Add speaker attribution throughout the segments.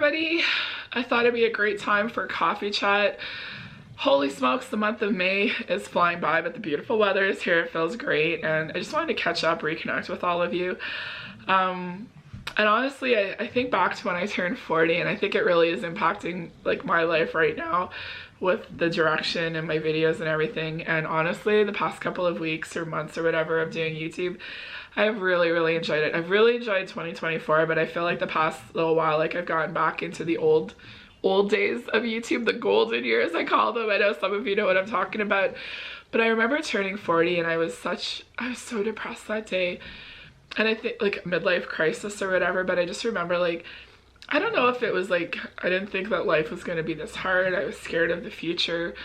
Speaker 1: everybody. I thought it'd be a great time for a coffee chat. Holy smokes, the month of May is flying by, but the beautiful weather is here. It feels great, and I just wanted to catch up, reconnect with all of you. And honestly, I think back to when I turned 40, and I think it really is impacting like my life right now with the direction and my videos and everything. And honestly, the past couple of weeks or months or whatever of doing YouTube, I've really enjoyed it. I've really enjoyed 2024, but I feel like the past little while, like I've gotten back into the old days of YouTube, the golden years I call them. I know some of you know what I'm talking about, but I remember turning 40 and I was so depressed that day. And I think like midlife crisis or whatever, but I just remember like, I don't know if it was like, I didn't think that life was going to be this hard. I was scared of the future.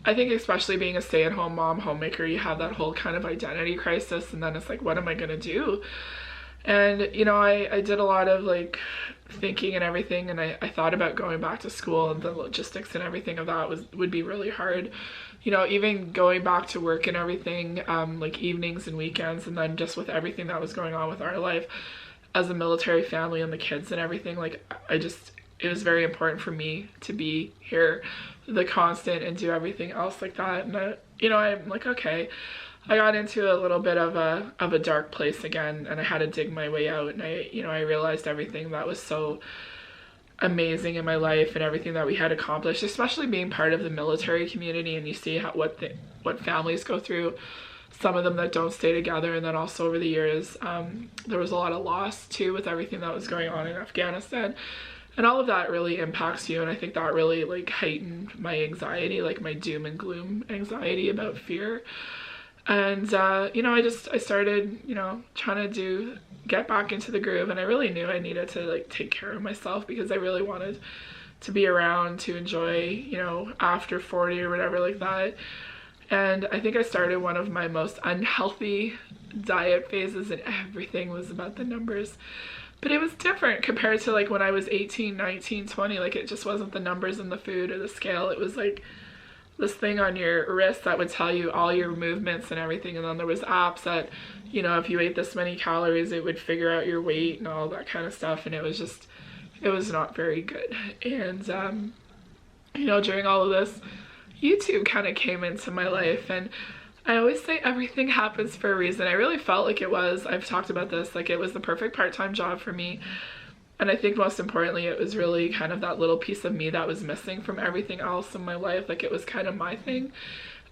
Speaker 1: I think especially being a stay-at-home mom, homemaker, you have that whole kind of identity crisis, and then it's like, what am I going to do? And, you know, I did a lot of like thinking and everything, and I thought about going back to school, and the logistics and everything of that would be really hard. You know, even going back to work and everything, like evenings and weekends, and then just with everything that was going on with our life as a military family and the kids and everything, like it was very important for me to be here, the constant, and do everything else like that. And you know, I'm like, okay, I got into a little bit of a dark place again, and I had to dig my way out. And I realized everything that was so amazing in my life and everything that we had accomplished, especially being part of the military community, and you see what families go through, some of them that don't stay together. And then also over the years, there was a lot of loss too with everything that was going on in Afghanistan. And all of that really impacts you, and I think that really like heightened my anxiety, like my doom and gloom anxiety about fear. And you know, I started, you know, trying to get back into the groove, and I really knew I needed to like take care of myself, because I really wanted to be around to enjoy, you know, after 40 or whatever like that. And I think I started one of my most unhealthy diet phases, and everything was about the numbers. But it was different compared to like when I was 18, 19, 20. Like it just wasn't the numbers in the food or the scale. It was like this thing on your wrist that would tell you all your movements and everything. And then there was apps that, you know, if you ate this many calories, it would figure out your weight and all that kind of stuff. And it was not very good. And, you know, during all of this, YouTube kind of came into my life, and I always say everything happens for a reason. I really felt like it was, I've talked about this, like it was the perfect part-time job for me. And I think most importantly, it was really kind of that little piece of me that was missing from everything else in my life. Like it was kind of my thing.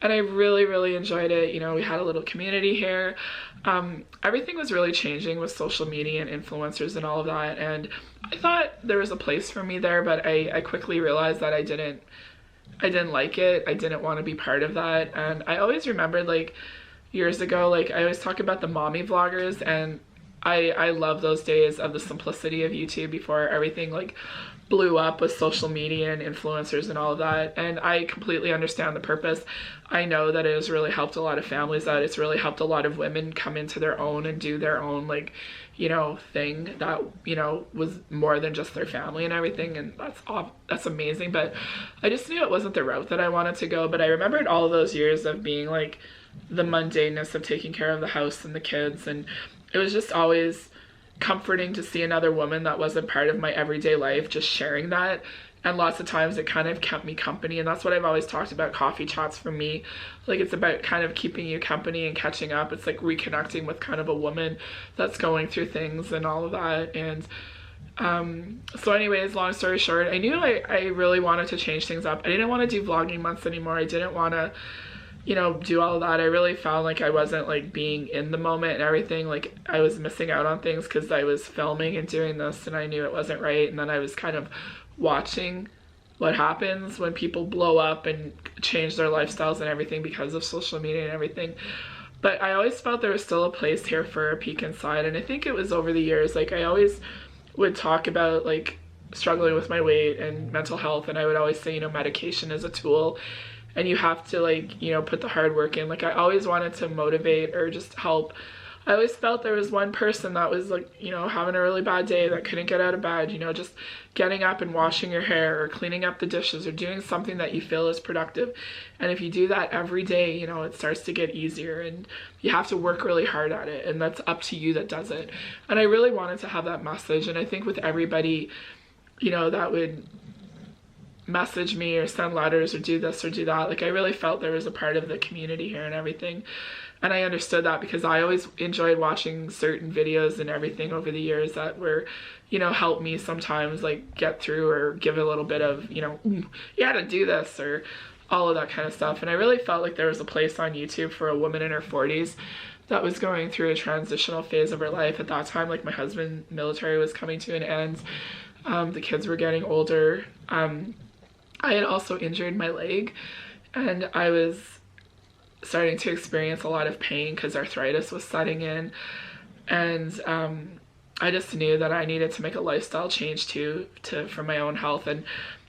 Speaker 1: And I really enjoyed it. You know, we had a little community here. Everything was really changing with social media and influencers and all of that. And I thought there was a place for me there, but I quickly realized that I didn't like it. I didn't want to be part of that. And I always remembered like years ago, like I always talk about the mommy vloggers, and I love those days of the simplicity of YouTube before everything like blew up with social media and influencers and all of that. And I completely understand the purpose. I know that it has really helped a lot of families out. It's really helped a lot of women come into their own and do their own like, you know, thing that, you know, was more than just their family and everything. And that's amazing. But I just knew it wasn't the route that I wanted to go. But I remembered all of those years of being like the mundaneness of taking care of the house and the kids, and it was just always comforting to see another woman that wasn't part of my everyday life just sharing that. And lots of times it kind of kept me company, and that's what I've always talked about coffee chats for me. Like it's about kind of keeping you company and catching up. It's like reconnecting with kind of a woman that's going through things and all of that. And so anyways, long story short, I knew I really wanted to change things up. I didn't want to do vlogging months anymore. I didn't want to, you know, do all of that. I really found like I wasn't like being in the moment and everything. Like I was missing out on things because I was filming and doing this, and I knew it wasn't right. And then I was kind of watching what happens when people blow up and change their lifestyles and everything because of social media and everything. But I always felt there was still a place here for a peek inside. And I think it was over the years, like I always would talk about like struggling with my weight and mental health, and I would always say, you know, medication is a tool and you have to like, you know, put the hard work in. Like I always wanted to motivate or just help. I always felt there was one person that was like, you know, having a really bad day that couldn't get out of bed, you know, just getting up and washing your hair or cleaning up the dishes or doing something that you feel is productive. And if you do that every day, you know, it starts to get easier, and you have to work really hard at it, and that's up to you that does it. And I really wanted to have that message. And I think with everybody, you know, that would message me or send letters or do this or do that. Like, I really felt there was a part of the community here and everything. And I understood that because I always enjoyed watching certain videos and everything over the years that were, you know, help me sometimes like get through or give a little bit of, you know, you gotta do this or all of that kind of stuff. And I really felt like there was a place on YouTube for a woman in her 40s that was going through a transitional phase of her life at that time. Like, my husband's military was coming to an end. The kids were getting older. I had also injured my leg, and I was starting to experience a lot of pain because arthritis was setting in. And I just knew that I needed to make a lifestyle change too, for my own health. And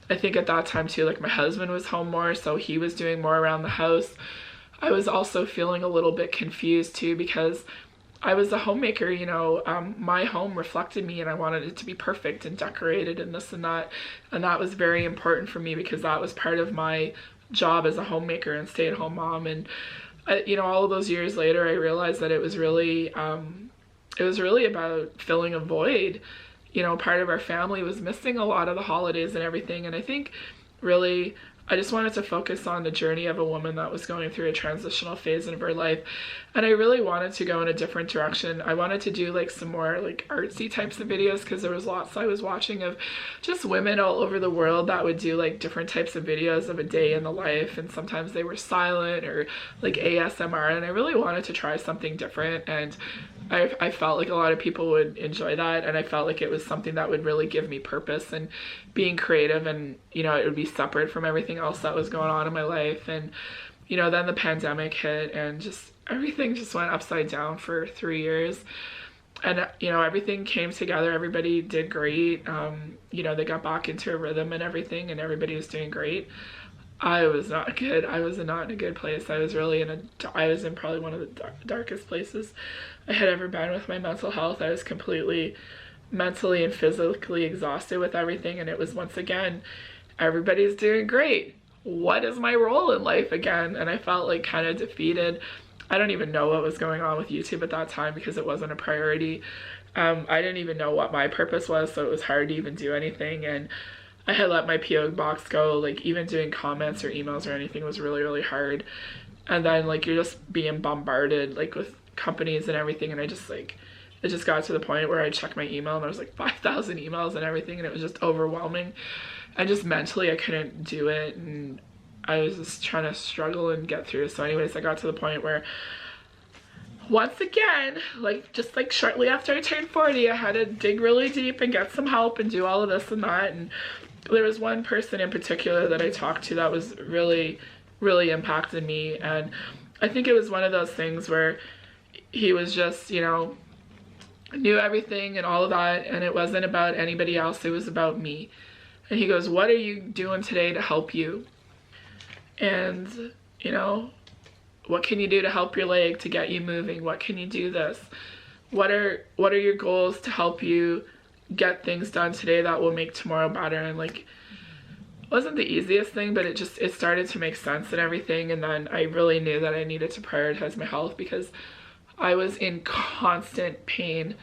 Speaker 1: I think at that time too, like, my husband was home more, so he was doing more around the house. I was also feeling a little bit confused too, because I was a homemaker, you know, my home reflected me and I wanted it to be perfect and decorated and this and that. And that was very important for me because that was part of my job as a homemaker and stay-at-home mom. And, you know, all of those years later, I realized that it was really about filling a void. You know, part of our family was missing a lot of the holidays and everything. And I think really I just wanted to focus on the journey of a woman that was going through a transitional phase of her life. And I really wanted to go in a different direction. I wanted to do like some more like artsy types of videos because there was lots I was watching of just women all over the world that would do like different types of videos of a day in the life. And sometimes they were silent or like ASMR. And I really wanted to try something different. And I felt like a lot of people would enjoy that, and I felt like it was something that would really give me purpose and being creative, and, you know, it would be separate from everything else that was going on in my life. And, you know, then the pandemic hit and just everything just went upside down for 3 years. And, you know, everything came together. Everybody did great. You know, they got back into a rhythm and everything, and everybody was doing great. I was not good. I was not in a good place. I was really I was in probably one of the darkest places I had ever been with my mental health. I was completely mentally and physically exhausted with everything. And it was, once again, everybody's doing great. What is my role in life again? And I felt like kind of defeated. I don't even know what was going on with YouTube at that time because it wasn't a priority. I didn't even know what my purpose was, so it was hard to even do anything. And I had let my PO box go. Like, even doing comments or emails or anything was really, really hard. And then, like, you're just being bombarded, like, with companies and everything. And I just, like, it just got to the point where I checked my email and there was, like, 5,000 emails and everything. And it was just overwhelming. And just mentally, I couldn't do it. And I was just trying to struggle and get through. So anyways, I got to the point where, once again, like, just like shortly after I turned 40, I had to dig really deep and get some help and do all of this and that. And there was one person in particular that I talked to that was really, really impacted me. And I think it was one of those things where he was just, you know, knew everything and all of that, and it wasn't about anybody else, it was about me. And he goes, "What are you doing today to help you? And, you know, what can you do to help your leg to get you moving? What can you do this? What are your goals to help you get things done today that will make tomorrow better?" And, like, it wasn't the easiest thing, but it started to make sense and everything. And then I really knew that I needed to prioritize my health because I was in constant pain.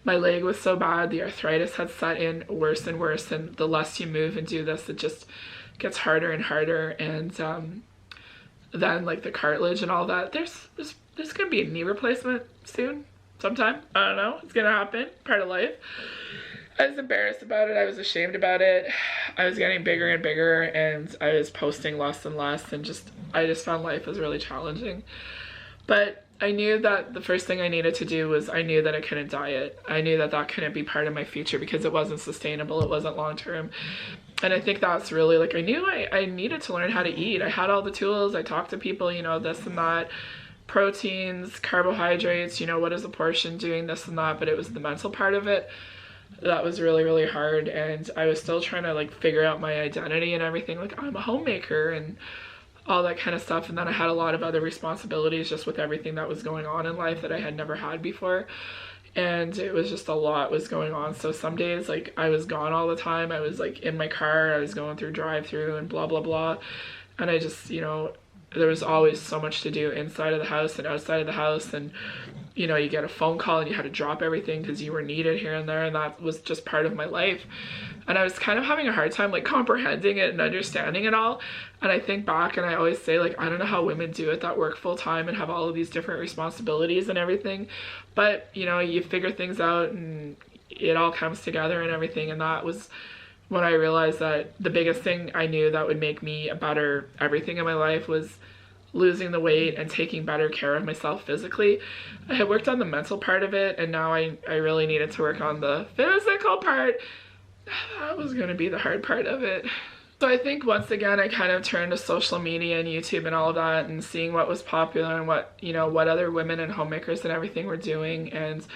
Speaker 1: My leg was so bad, the arthritis had set in worse and worse, and the less you move and do this, it just gets harder and harder. And then, like, the cartilage and all that, there's gonna be a knee replacement soon, sometime. I don't know, it's gonna happen, part of life. I was embarrassed about it, I was ashamed about it. I was getting bigger and bigger, and I was posting less and less, and I just found life was really challenging. But I knew that the first thing I needed to do was, I knew that I couldn't diet. I knew that that couldn't be part of my future because it wasn't sustainable, it wasn't long-term. And I think that's really, like, I knew I needed to learn how to eat. I had all the tools, I talked to people, you know, this and that, proteins, carbohydrates, you know, what is a portion, doing this and that, but it was the mental part of it that was really, really hard. And I was still trying to, like, figure out my identity and everything. Like, I'm a homemaker and all that kind of stuff. And then I had a lot of other responsibilities just with everything that was going on in life that I had never had before. And it was just a lot was going on. So some days, like, I was gone all the time. I was, like, in my car, I was going through drive-through and blah, blah, blah. And I just, you know, there was always so much to do inside of the house and outside of the house, and you know, you get a phone call and you had to drop everything because you were needed here and there, and that was just part of my life. And I was kind of having a hard time like comprehending it and understanding it all. And I think back and I always say, like, I don't know how women do it that work full time and have all of these different responsibilities and everything, but you know, you figure things out and it all comes together and everything. And that was when I realized that the biggest thing I knew that would make me a better everything in my life was losing the weight and taking better care of myself physically. I had worked on the mental part of it, and now I really needed to work on the physical part. That was going to be the hard part of it. So I think once again I kind of turned to social media and YouTube and all of that, and seeing what was popular and what, you know, what other women and homemakers and everything were doing. And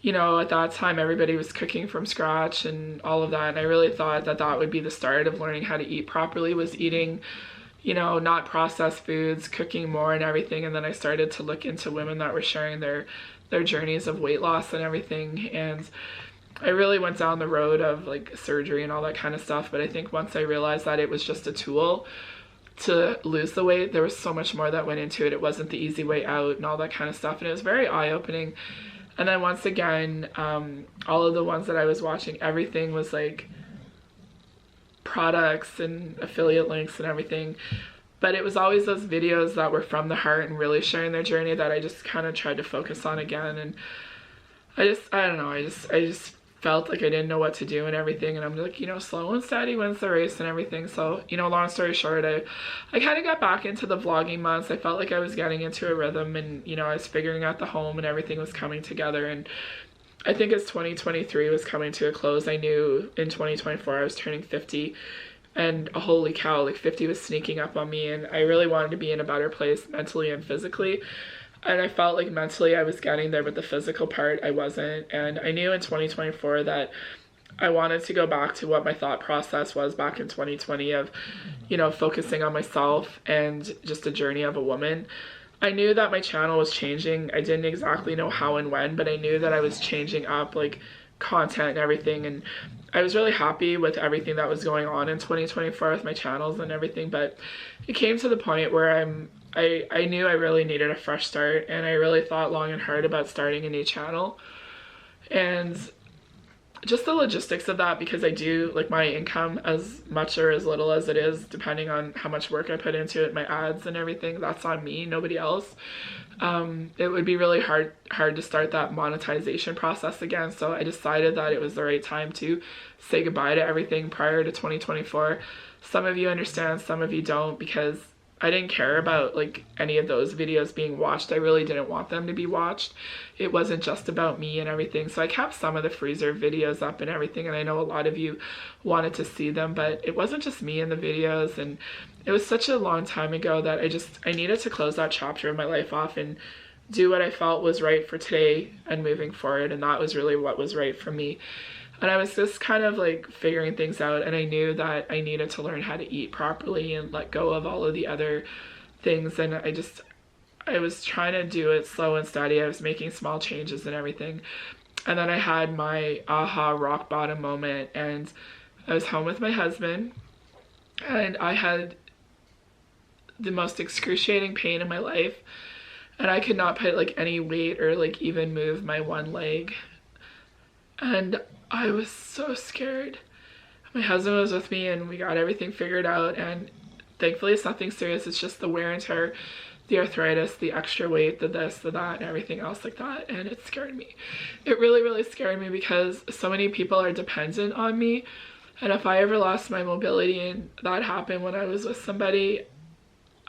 Speaker 1: you know, at that time everybody was cooking from scratch and all of that, and I really thought that that would be the start of learning how to eat properly, was eating, you know, not processed foods, cooking more and everything. And then I started to look into women that were sharing their journeys of weight loss and everything, and I really went down the road of like surgery and all that kind of stuff. But I think once I realized that it was just a tool to lose the weight, there was so much more that went into it. It wasn't the easy way out and all that kind of stuff, and it was very eye-opening. And then once again, all of the ones that I was watching, everything was like products and affiliate links and everything, but it was always those videos that were from the heart and really sharing their journey that I just kind of tried to focus on again. And I don't know, I just felt like I didn't know what to do and everything, and I'm like, you know, slow and steady wins the race and everything. So, you know, long story short, I kind of got back into the vlogging months. I felt like I was getting into a rhythm, and you know, I was figuring out the home and everything was coming together. And I think as 2023 was coming to a close, I knew in 2024 I was turning 50, and holy cow, like 50 was sneaking up on me, and I really wanted to be in a better place mentally and physically. And I felt like mentally I was getting there, but the physical part I wasn't. And I knew in 2024 that I wanted to go back to what my thought process was back in 2020 of, you know, focusing on myself and just a journey of a woman. I knew that my channel was changing. I didn't exactly know how and when, but I knew that I was changing up like content and everything. And I was really happy with everything that was going on in 2024 with my channels and everything. But it came to the point where I knew I really needed a fresh start, and I really thought long and hard about starting a new channel. And just the logistics of that, because I do like my income, as much or as little as it is, depending on how much work I put into it, my ads and everything, that's on me, nobody else. It would be really hard to start that monetization process again. So I decided that it was the right time to say goodbye to everything prior to 2024. Some of you understand, some of you don't, because I didn't care about like any of those videos being watched. I really didn't want them to be watched. It wasn't just about me and everything. So I kept some of the freezer videos up and everything, and I know a lot of you wanted to see them, but it wasn't just me in the videos. And it was such a long time ago that I needed to close that chapter of my life off and do what I felt was right for today and moving forward. And that was really what was right for me. And I was just kind of like figuring things out, and I knew that I needed to learn how to eat properly and let go of all of the other things. And I was trying to do it slow and steady. I was making small changes and everything. And then I had my aha rock bottom moment, and I was home with my husband, and I had the most excruciating pain in my life, and I could not put like any weight or like even move my one leg. And I was so scared. My husband was with me, and we got everything figured out, and thankfully it's nothing serious. It's just the wear and tear, the arthritis, the extra weight, the this, the that, and everything else like that. And it scared me. It really, really scared me, because so many people are dependent on me, and if I ever lost my mobility and that happened when I was with somebody,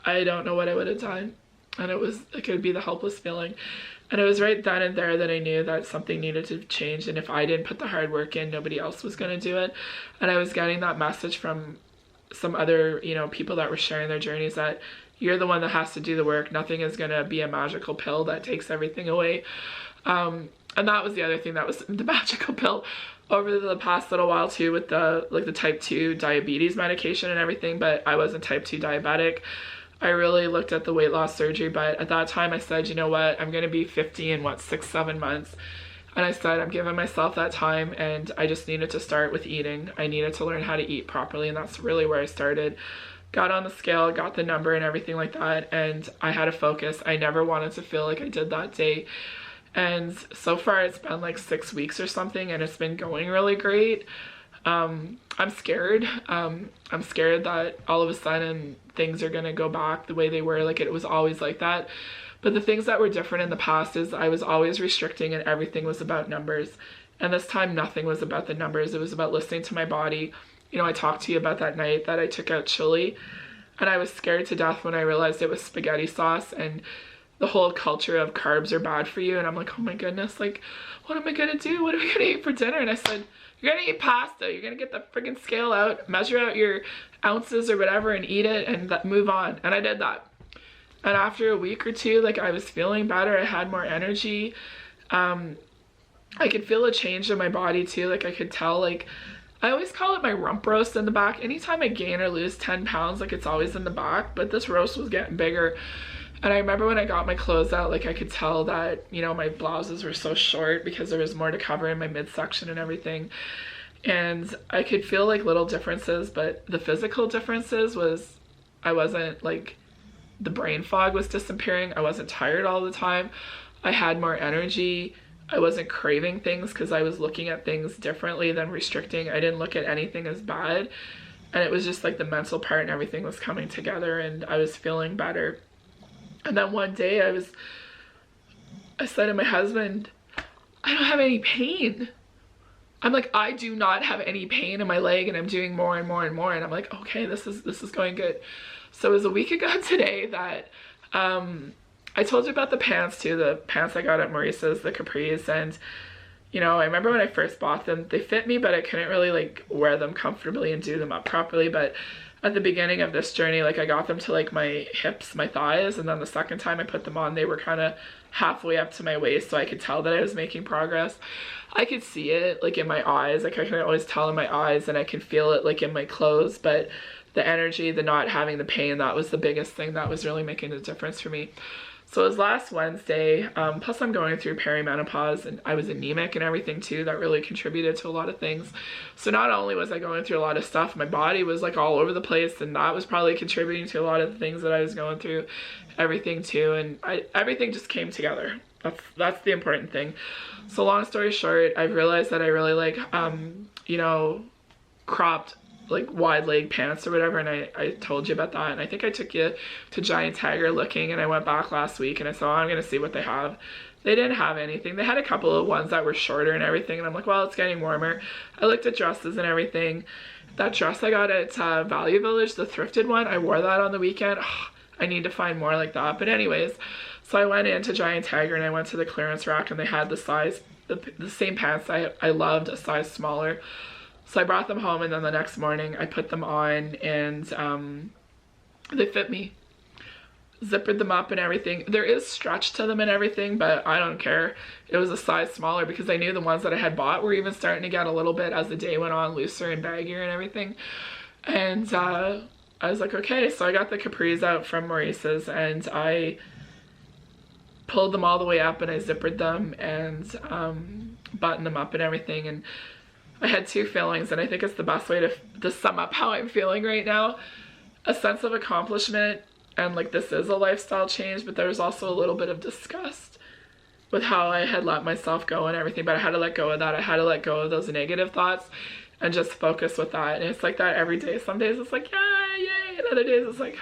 Speaker 1: I don't know what I would have done. And it would be the helpless feeling. And it was right then and there that I knew that something needed to change, and if I didn't put the hard work in, nobody else was going to do it. And I was getting that message from some other, you know, people that were sharing their journeys, that you're the one that has to do the work. Nothing is going to be a magical pill that takes everything away. And that was the other thing, that was the magical pill over the past little while too, with the type 2 diabetes medication and everything. But I wasn't type 2 diabetic. I really looked at the weight loss surgery, but at that time I said, you know what, I'm going to be 50 in 6-7 months. And I said, I'm giving myself that time, and I just needed to start with eating. I needed to learn how to eat properly, and that's really where I started. got on the scale, got the number and everything like that, and I had a focus. I never wanted to feel like I did that day. And so far it's been like 6 weeks or something, and it's been going really great. I'm scared. I'm scared that all of a sudden things are gonna go back the way they were. Like, it was always like that. But the things that were different in the past is I was always restricting and everything was about numbers. And this time nothing was about the numbers. It was about listening to my body. You know, I talked to you about that night that I took out chili, and I was scared to death when I realized it was spaghetti sauce, and the whole culture of carbs are bad for you. And I'm like, oh my goodness, like, what am I gonna do? What are we gonna eat for dinner? And I said, you're gonna eat pasta. You're gonna get the freaking scale out, measure out your ounces or whatever, and eat it, and move on. And I did that. And after a week or two, like, I was feeling better. I had more energy. I could feel a change in my body too. Like, I could tell, like, I always call it my rump roast in the back. Anytime I gain or lose 10 pounds, like, it's always in the back, but this roast was getting bigger. And I remember when I got my clothes out, like, I could tell that, you know, my blouses were so short because there was more to cover in my midsection and everything. And I could feel, like, little differences, but the physical differences was I wasn't, like, the brain fog was disappearing. I wasn't tired all the time. I had more energy. I wasn't craving things because I was looking at things differently than restricting. I didn't look at anything as bad. And it was just like the mental part and everything was coming together, and I was feeling better. And then one day I said to my husband, I don't have any pain. I'm like, I do not have any pain in my leg, and I'm doing more and more and more. And I'm like, okay, this is going good. So it was a week ago today that I told you about the pants too, the pants I got at Maurice's, the capris. And, you know, I remember when I first bought them, they fit me, but I couldn't really, like, wear them comfortably and do them up properly. But at the beginning of this journey, like, I got them to, like, my hips, my thighs, and then the second time I put them on, they were kind of halfway up to my waist, so I could tell that I was making progress. I could see it, like, in my eyes. Like, I can always tell in my eyes, and I can feel it, like, in my clothes. But the energy, the not having the pain, that was the biggest thing that was really making a difference for me. So it was last Wednesday, plus I'm going through perimenopause, and I was anemic and everything too. That really contributed to a lot of things. So not only was I going through a lot of stuff, my body was, like, all over the place, and that was probably contributing to a lot of the things that I was going through, everything too. And everything just came together. That's the important thing. So long story short, I've realized that I really like, you know, cropped, like, wide leg pants or whatever, and I told you about that. And I think I took you to Giant Tiger looking, and I went back last week and I said, oh, I'm gonna see what they have. They didn't have anything. They had a couple of ones that were shorter and everything, and I'm like, well, it's getting warmer. I looked at dresses and everything. That dress I got at Value Village, the thrifted one, I wore that on the weekend. Oh, I need to find more like that. But anyways, so I went into Giant Tiger and I went to the clearance rack, and they had the size, the same pants I loved, a size smaller. So I brought them home, and then the next morning I put them on, and they fit me. Zippered them up and everything. There is stretch to them and everything, but I don't care. It was a size smaller because I knew the ones that I had bought were even starting to get a little bit, as the day went on, looser and baggier and everything. And I was like, okay. So I got the capris out from Maurice's, and I pulled them all the way up, and I zippered them and buttoned them up and everything. And I had two feelings, and I think it's the best way to sum up how I'm feeling right now. A sense of accomplishment, and, like, this is a lifestyle change, but there was also a little bit of disgust with how I had let myself go and everything. But I had to let go of that. I had to let go of those negative thoughts and just focus with that. And it's like that every day. Some days it's like, yeah, yay, and other days it's like,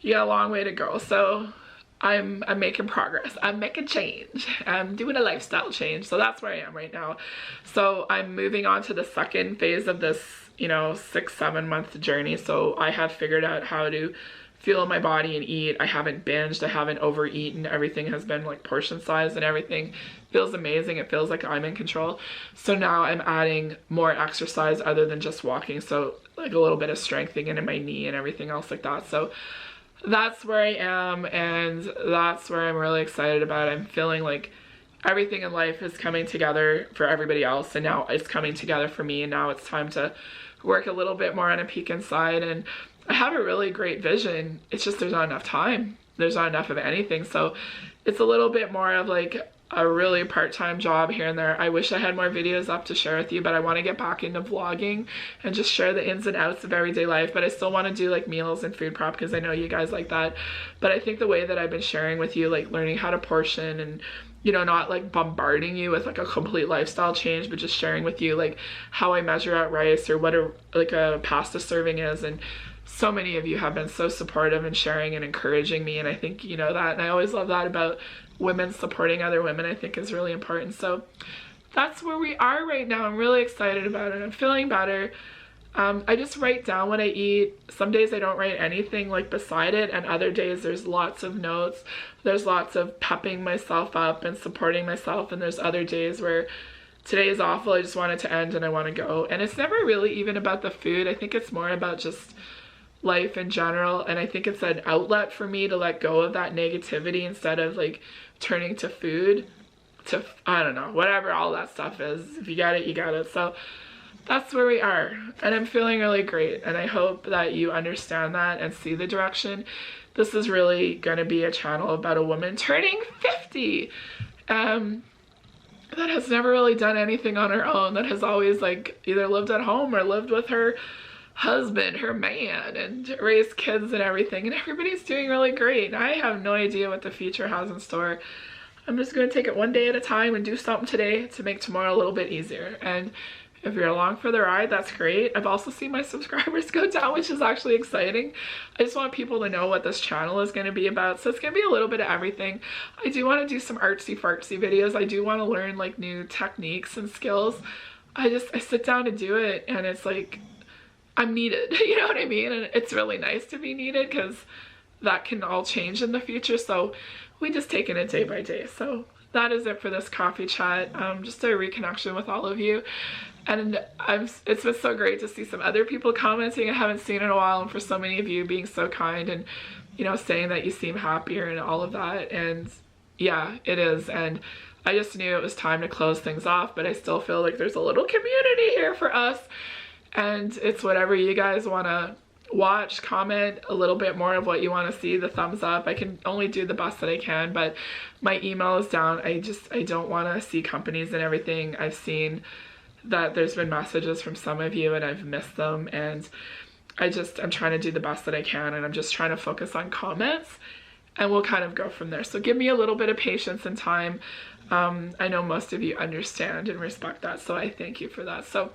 Speaker 1: you got a long way to go. So I'm making progress. I'm making change. I'm doing a lifestyle change. So that's where I am right now. So I'm moving on to the second phase of this, you know, 6-7 month journey. So I have figured out how to feel my body and eat. I haven't binged. I haven't overeaten. Everything has been, like, portion size, and everything feels amazing. It feels like I'm in control. So now I'm adding more exercise other than just walking. So, like, a little bit of strengthening in my knee and everything else like that. So that's where I am, and that's where I'm really excited about. I'm feeling like everything in life is coming together for everybody else, and now it's coming together for me, and now it's time to work a little bit more on a peak inside. And I have a really great vision. It's just there's not enough time. There's not enough of anything. So it's a little bit more of, like, a really part-time job here and there. I wish I had more videos up to share with you, but I want to get back into vlogging and just share the ins and outs of everyday life. But I still want to do like meals and food prep because I know you guys like that. But I think the way that I've been sharing with you, like learning how to portion and, you know, not like bombarding you with like a complete lifestyle change, but just sharing with you like how I measure out rice or what a pasta serving is. And so many of you have been so supportive and sharing and encouraging me, and I think you know that, and I always love that about women supporting other women. I think is really important. So that's where we are right now. I'm really excited about it. I'm feeling better. I just write down what I eat. Some days I don't write anything like beside it, and other days there's lots of notes. There's lots of pepping myself up and supporting myself, and there's other days where today is awful, I just want it to end and I want to go. And it's never really even about the food. I think it's more about just life in general, and I think it's an outlet for me to let go of that negativity instead of like turning to food to, I don't know, whatever all that stuff is. If you got it, you got it. So that's where we are, and I'm feeling really great, and I hope that you understand that and see the direction. This is really going to be a channel about a woman turning 50 that has never really done anything on her own, that has always like either lived at home or lived with her husband, her man, and raised kids and everything, and everybody's doing really great. I have no idea what the future has in store. I'm just going to take it one day at a time and do something today to make tomorrow a little bit easier. And if you're along for the ride, that's great. I've also seen my subscribers go down, which is actually exciting. I just want people to know what this channel is going to be about. So it's going to be a little bit of everything. I do want to do some artsy fartsy videos. I do want to learn like new techniques and skills. I sit down to do it, and it's like I'm needed, you know what I mean? And it's really nice to be needed because that can all change in the future. So we just taking it day by day. So that is it for this coffee chat. Just a reconnection with all of you. And it's been so great to see some other people commenting I haven't seen in a while, and for so many of you being so kind and, you know, saying that you seem happier and all of that. And yeah, it is. And I just knew it was time to close things off, but I still feel like there's a little community here for us. And it's whatever you guys want to watch, comment a little bit more of what you want to see, the thumbs up. I can only do the best that I can, but my email is down. I don't want to see companies and everything. I've seen that there's been messages from some of you and I've missed them, and I'm trying to do the best that I can, and I'm just trying to focus on comments, and we'll kind of go from there. So give me a little bit of patience and time. I know most of you understand and respect that, so I thank you for that. So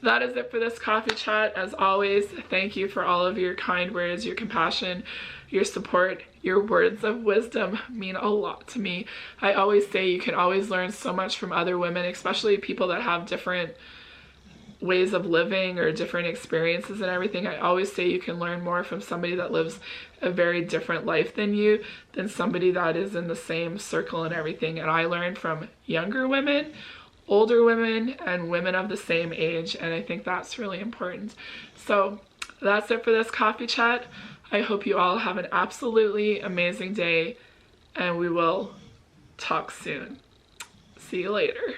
Speaker 1: that is it for this coffee chat. As always, thank you for all of your kind words, your compassion, your support. Your words of wisdom mean a lot to me. I always say you can always learn so much from other women, especially people that have different ways of living or different experiences and everything. I always say you can learn more from somebody that lives a very different life than you than somebody that is in the same circle and everything. And I learned from younger women, older women, and women of the same age, and I think that's really important. So that's it for this coffee chat. I hope you all have an absolutely amazing day, and we will talk soon. See you later.